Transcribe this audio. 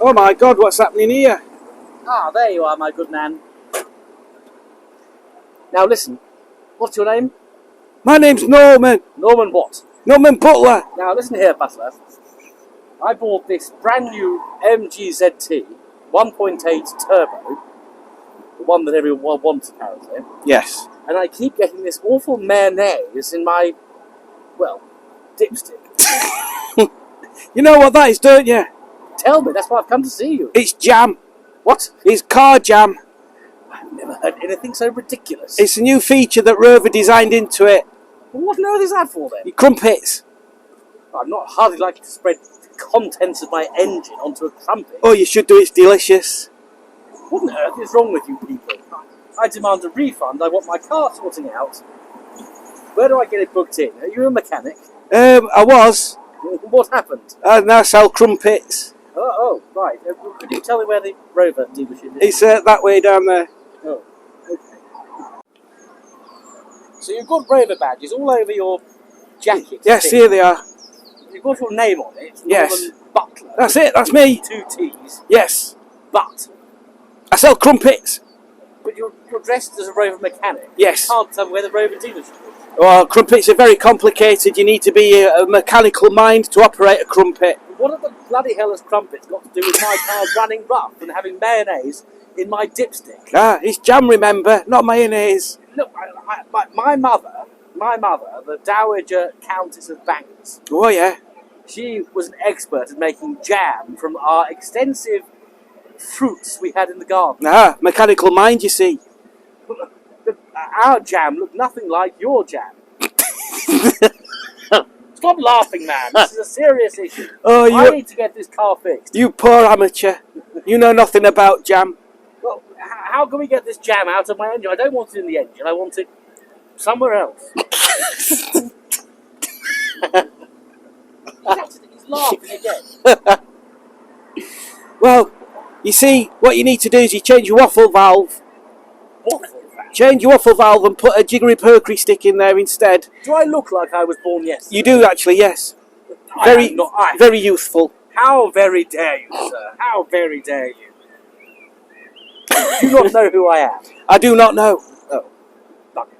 Oh my God, what's happening here? Ah, there you are, my good man. Now listen, what's your name? My name's Norman. Norman what? Norman Butler. Now listen here, Butler. I bought this brand new MGZT 1.8 turbo, the one that everyone wants apparently, Yes. and I keep getting this awful mayonnaise in my, well, dipstick. You know what that is, don't you? Tell me, that's why I've come to see you. It's jam. What? It's car jam. I've never heard anything so ridiculous. It's a new feature that Rover designed into it. What on earth is that for then? Crumpets. I'm not hardly likely to spread the contents of my engine onto a crumpet. Oh, you should do. It's delicious. What on earth is wrong with you people? I demand a refund. I want my car sorting out. Where do I get it booked in? Are you a mechanic? I was. What happened? I now sell crumpets. Oh, right. Could you tell me where the Rover dealership is? It's that way down there. Oh, okay. So you've got Rover badges all over your jacket. Yes, here they are. You've got your name on it. Yes. Norman Butler. That's it. That's me. 2 T's. Yes. But I sell crumpets. you're dressed as a Rover mechanic. Yes. It's hard to tell me where the Rover dealership is. Well, crumpets are very complicated. You need to be a mechanical mind to operate a crumpet. What the bloody hell has crumpets got to do with my car running rough and having mayonnaise in my dipstick? Ah, it's jam, remember, not mayonnaise. Look, my mother, the Dowager Countess of Bangors, Oh, yeah. she was an expert at making jam from our extensive fruits we had in the garden. Ah, mechanical mind, you see. Our jam looked nothing like your jam. Stop laughing, man. This is a serious issue. Oh, I need to get this car fixed. You poor amateur. You know nothing about jam. Well, how can we get this jam out of my engine? I don't want it in the engine. I want it somewhere else. He's laughing again. Well, you see, what you need to do is you change your waffle valve. What? Change your waffle valve and put a jiggery pokery stick in there instead. Do I look like I was born yesterday? You do actually, yes. Very youthful. How very dare you, sir? How very dare you? You do not know who I am. I do not know. Oh, bugger.